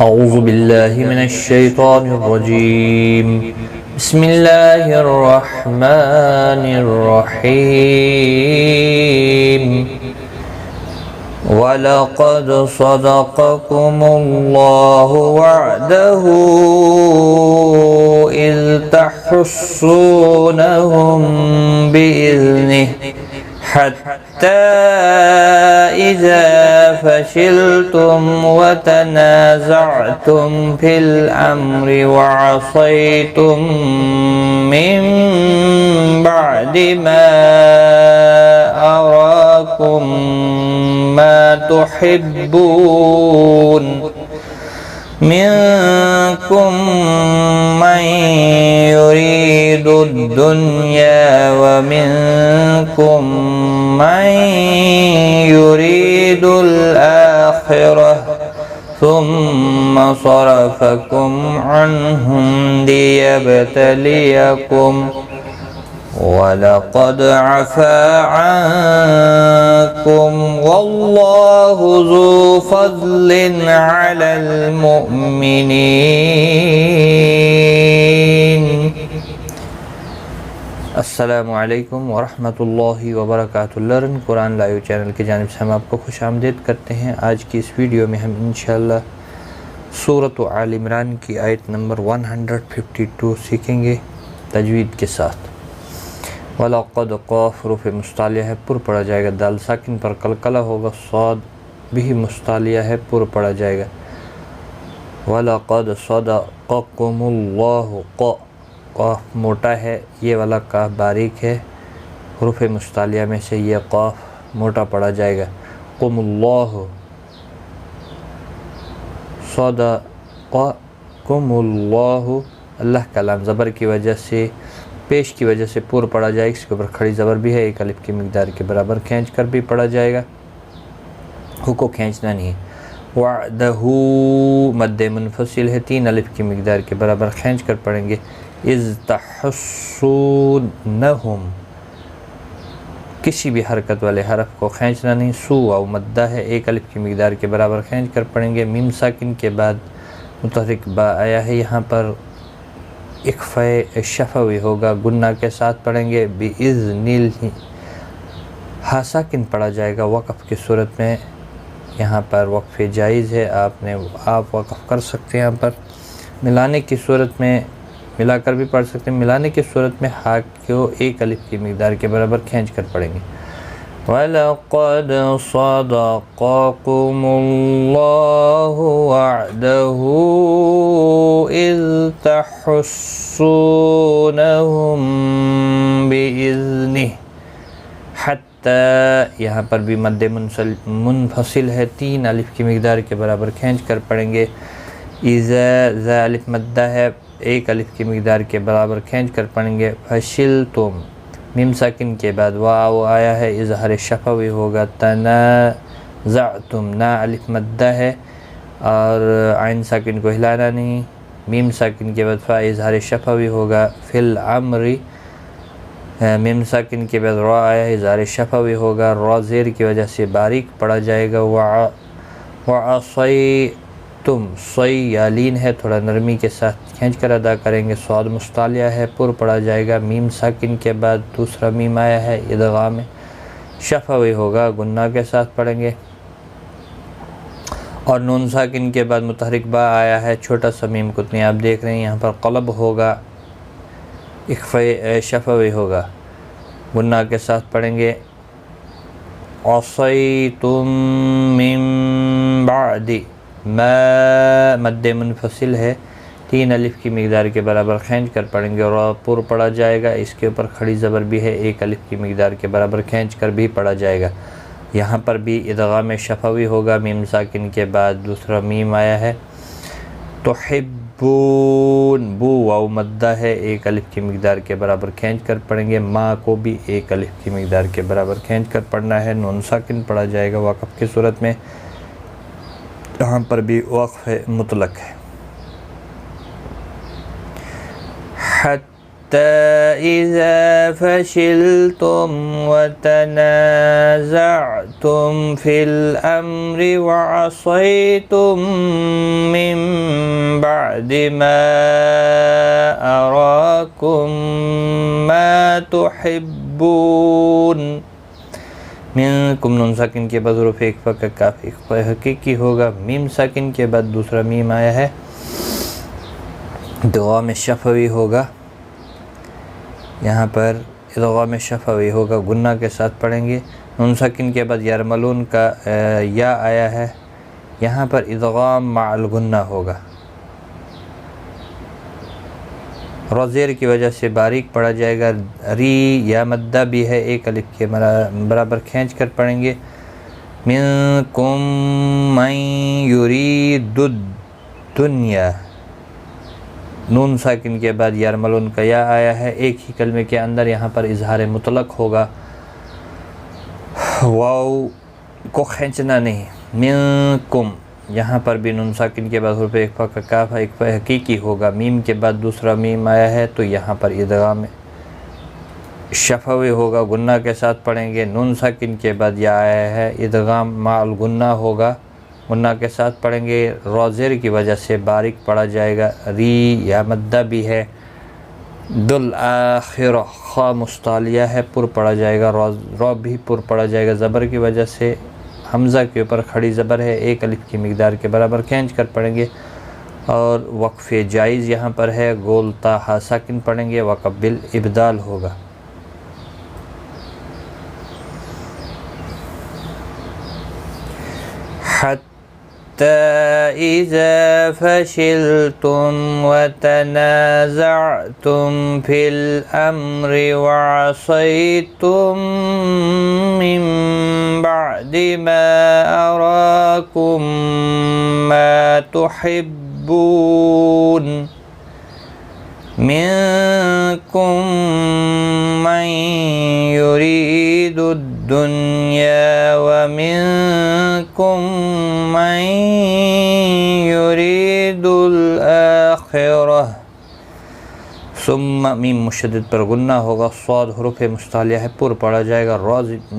أعوذ بالله من الشيطان الرجيم. بسم الله الرحمن الرحيم. وَلَقَدْ صَدَقَكُمُ اللَّهُ وَعْدَهُ إِذْ تَحُسُّونَهُم بِإِذْنِهِ حَتَّى إِذَا فَشِلْتُمْ وَتَنَازَعْتُمْ فِي الْأَمْرِ وَعَصَيْتُم مِّن بَعْدِ مَا أَرَاكُم مَّا تُحِبُّونَ مِنكُم مَّن يُرِيدُ الدُّنْيَا وَمِنكُم مَّن يُرِيدُ الْآخِرَةَ ثُمَّ صَرَفَكُمْ عَنْهُمْ لِيَبْتَلِيَكُمْ وَلَقَدْ عَفَا عَنكُمْ وَاللَّهُ ذُو فَضْلٍ عَلَى الْمُؤْمِنِينَ. السلام علیکم ورحمۃ اللہ وبرکاتہ. لرن قرآن لائیو چینل کی جانب سے ہم آپ کو خوش آمدید کرتے ہیں. آج کی اس ویڈیو میں ہم انشاءاللہ سورۃ آل عمران کی آیت نمبر 152 سیکھیں گے تجوید کے ساتھ. وَلَقَدْ قاف حروف مستعلیہ ہے، پر پڑھا جائے گا. دال ساکن پر قلقلہ ہوگا. صاد بھی مستعلیہ ہے، پر پڑھا جائے گا. وَلَقَدْ صَدَقَكُمُ اللَّهُ. قاف موٹا ہے، یہ والا قاف باریک ہے. حروف مستعلیہ میں سے یہ قاف موٹا پڑھا جائے گا. قم اللہ صدقکم اللہ. اللہ کا لام زبر کی وجہ سے، پیش کی وجہ سے پور پڑھا جائے گا. اس کے اوپر کھڑی زبر بھی ہے، ایک الف کی مقدار کے برابر کھینچ کر بھی پڑھا جائے گا. ہو کو کھینچنا نہیں ہے. وعدہ مد منفصل ہے، 3 الف کی مقدار کے برابر کھینچ کر پڑھیں گے. اذ تحسونہم، کسی بھی حرکت والے حرف کو کھینچنا نہیں. سو او مدہ ہے، 1 الف کی مقدار کے برابر کھینچ کر پڑھیں گے. میم ساکن کے بعد متحرک با آیا ہے، یہاں پر اخفاء شفوی ہوگا، گنہ کے ساتھ پڑھیں گے. بِإِذْنِ ہا ساکن پڑھا جائے گا وقف کی صورت میں. یہاں پر وقف جائز ہے، آپ وقف کر سکتے ہیں. یہاں پر ملانے کی صورت میں ملا کر بھی پڑھ سکتے ہیں. ملانے کی صورت میں ہا کو 1 الف کی مقدار کے برابر کھینچ کر پڑھیں گے. وَلَقَدْ صَدَقَكُمُ اللَّهُ وَعْدَهُ إِذْ تَحُسُّونَهُم بِإِذْنِهِ حَتَّى، یہاں پر بھی مد منفصل ہے، 3 الف کی مقدار کے برابر کھینچ کر پڑھیں گے. اذا ذا الف مدہ ہے، 1 الف کی مقدار کے برابر کھینچ کر پڑھیں گے. فشلتم میم ساکن کے بعد واو آیا ہے، اظہار شفوی ہوگا. تنازعتم نا الف مدہ ہے اور عین ساکن کو ہلانا نہیں. میم ساکن کے بعد فا اظہار شفوی ہوگا. فی الامر میم ساکن کے بعد را آیا ہے، اظہار شفوی ہوگا. را زیر کی وجہ سے باریک پڑھا جائے گا. وعصیتم، صی یا لین ہے، تھوڑا نرمی کے ساتھ کھینچ کر ادا کریں گے. صاد مستعلیہ ہے، پر پڑھا جائے گا. میم ساکن کے بعد دوسرا میم آیا ہے، ادغام شفوی ہوگا، گنہ کے ساتھ پڑھیں گے. اور نون ساکن کے بعد متحرک با آیا ہے، چھوٹا سا میم کتنی آپ دیکھ رہے ہیں. یہاں پر قلب ہوگا، اخفاء شفوی ہوگا، گنہ کے ساتھ پڑھیں گے. عصیتم من بعد ما، مد منفصل ہے، 3 الف کی مقدار کے برابر کھینچ کر پڑھیں گے. اور پر پڑھا جائے گا، اس کے اوپر کھڑی زبر بھی ہے، 1 الف کی مقدار کے برابر کھینچ کر بھی پڑھا جائے گا. یہاں پر بھی ادغام شفوی ہوگا، میم ساکن کے بعد دوسرا میم آیا ہے. تحبون، بو واو مدہ ہے، 1 الف کی مقدار کے برابر کھینچ کر پڑھیں گے. ما کو بھی 1 الف کی مقدار کے برابر کھینچ کر پڑھنا ہے. نون ساکن پڑھا جائے گا وقف کی صورت میں. یہاں پر بھی وقف مطلق ہے. إذا فشلتم وتنازعتم في الأمر وعصيتم من بعد ما أراكم ما تحبون. منکم نون ساکن کے بعد حروف اخفا کا کاف اخفا حقیقی ہوگا. میم ساکن کے بعد دوسرا میم آیا ہے، ادغام شفوی ہوگا. یہاں پر ادغام شفوی ہوگا، گنہ کے ساتھ پڑھیں گے. نون ساکن کے بعد یرملون کا یا آیا ہے، یہاں پر ادغام مع الغنہ ہوگا. روزیر کی وجہ سے باریک پڑھا جائے گا. ری یا مدہ بھی ہے، ایک الف کے برابر کھینچ کر پڑھیں گے. منکم من یرید الدنیا. نون ساکن کے بعد یرملون کا یا آیا ہے، ایک ہی کلمے کے اندر یہاں پر اظہار مطلق ہوگا، واو کو کھینچنا نہیں. منکم یہاں پر بھی نون ساکن کے بعد حروف اخفا کا کاف اخفا حقیقی ہوگا. میم کے بعد دوسرا میم آیا ہے تو یہاں پر ادغام شفوی ہوگا، گنہ کے ساتھ پڑھیں گے. نون ساکن کے بعد یا آیا ہے، ادغام مع الغنہ ہوگا، گنہ کے ساتھ پڑھیں گے. روزیر کی وجہ سے باریک پڑھا جائے گا. ری یا مدہ بھی ہے. دل آخر خا مستعلیہ ہے، پر پڑھا جائے گا. رو بھی پر پڑھا جائے گا. زبر کی وجہ سے حمزہ کے اوپر کھڑی زبر ہے، ایک الف کی مقدار کے برابر کھینچ کر پڑھیں گے. اور وقف جائز یہاں پر ہے، گول تا ہا ساکن پڑھیں گے. وقف بالابدال ہوگا. حتی اذا فشلتم وتنازعتم في الأمر وعصيتم من بعد ما أراكم ما تحبون. منكم من يريد الدنيا ومنكم من يريد الآخرة. ثم میم مشدد پر غنہ ہوگا. صاد حروف مستعلیہ ہے، پر پڑھا جائے گا.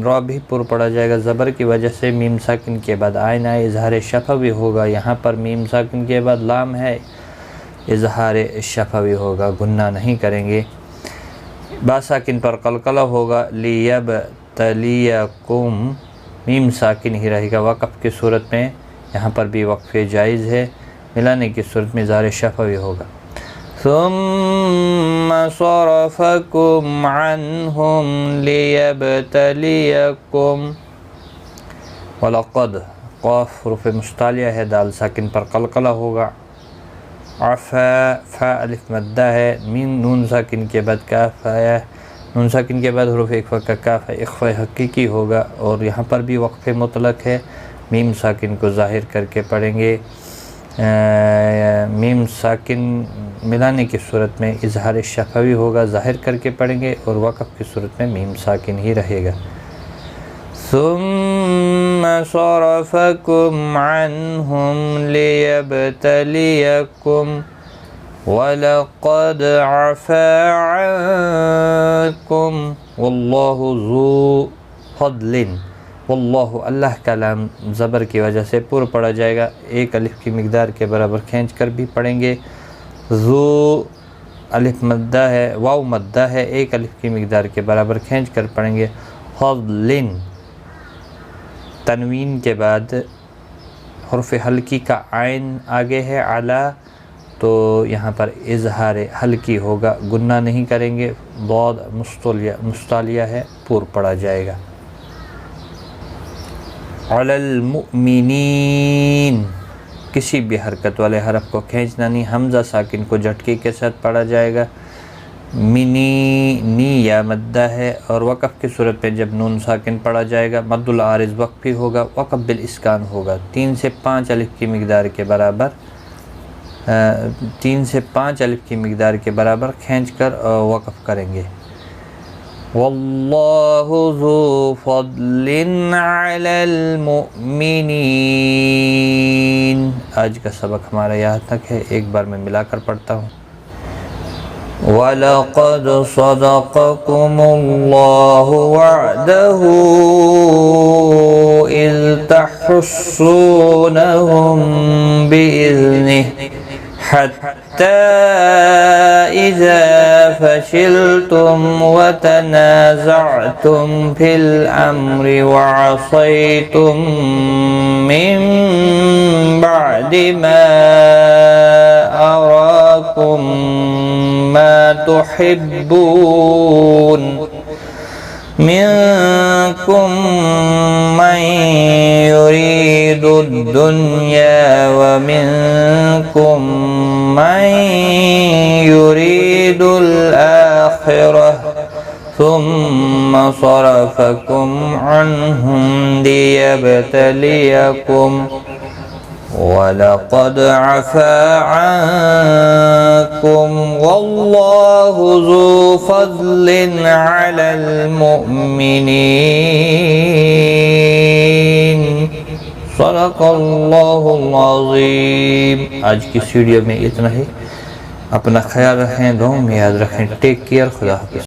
را بھی پر پڑھا جائے گا. زبر کی وجہ سے میم ساکن کے بعد آئین آئے، اظہار شفوی ہوگا. یہاں پر میم ساکن کے بعد لام ہے، اظہار شفوی ہوگا، گنہ نہیں کریں گے. با ساکن پر قلقلہ ہوگا. لیبتلیکم میم ساکن ہی رہے گا وقف کی صورت میں. یہاں پر بھی وقف جائز ہے، ملانے کی صورت میں اظہار شفوی ہوگا. ثم صرفکم عنہم لیبتلیکم. ولقد قاف حروف مستعلیہ ہے، دال ساکن پر قلقلہ ہوگا. عفا فا الف مدہ ہے. مین نون ساکن کے بعد کاف آیا، نون ساکن کے بعد حروف اخفا کا کاف اخفا حقیقی ہوگا. اور یہاں پر بھی وقف مطلق ہے، میم ساکن کو ظاہر کر کے پڑھیں گے. میم ساکن ملانے کی صورت میں اظہار شفوی ہوگا، ظاہر کر کے پڑھیں گے. اور وقف کی صورت میں میم ساکن ہی رہے گا. ثم صرفكم عنهم ليبتليكم وَلَقَدْ عَفَا عَنْكُمْ وَاللَّهُ ذُو فَضْلٍ. واللہ اللہ کا لام زبر کی وجہ سے پر پڑھا جائے گا، ایک الف کی مقدار کے برابر کھینچ کر بھی پڑھیں گے. ذو الف مدہ ہے، واو مدہ ہے، ایک الف کی مقدار کے برابر کھینچ کر پڑھیں گے. فضل تنوین کے بعد حرف حلقی کا عین آگے ہے علا، تو یہاں پر اظہار حلقی ہوگا، گنہ نہیں کریں گے. ضاد مستعلیہ ہے، پر پڑھا جائے گا. علی المؤمنین کسی بھی حرکت والے حرف کو کھینچنا نہیں. حمزہ ساکن کو جھٹکے کے ساتھ پڑھا جائے گا. منی نی یا مدہ ہے، اور وقف کی صورت میں جب نون ساکن پڑھا جائے گا مد العارض وقفی ہوگا، وقف بالاسکان ہوگا. 3 سے 5 الف کی مقدار کے برابر 3 سے 5 الف کی مقدار کے برابر کھینچ کر وقف کریں گے. واللہ ذو فضل علی المؤمنین. آج کا سبق ہمارا یہاں تک ہے، ایک بار میں ملا کر پڑھتا ہوں. وَلَقَدْ صَدَقَكُمُ اللَّهُ وَعْدَهُ إِذْ تَحُسُّونَهُم بِإِذْنِهِ حَتَّى إِذَا فَشِلْتُمْ وَتَنَازَعْتُمْ فِي الْأَمْرِ وَعَصَيْتُم مِّن بَعْدِ مَا أَرَاكُم مَّا تُحِبُّونَ مِنكُم مَّن يُرِيدُ الدُّنْيَا وَمِنكُم مَّن يُرِيدُ الْآخِرَةَ ثُمَّ صَرَفَكُمْ عَنْهُمْ لِيَبْتَلِيَكُمْ وَلَقَدْ عَفَا عَنكُمْ وَاللَّهُ ذُو فَضْلٍ عَلَى الْمُؤْمِنِينَ صدق اللہ العظیم۔ آج کی ویڈیو میں اتنا ہی، اپنا خیال رکھیں، دعاؤں میں یاد رکھیں۔ ٹیک کیئر، خدا حافظ۔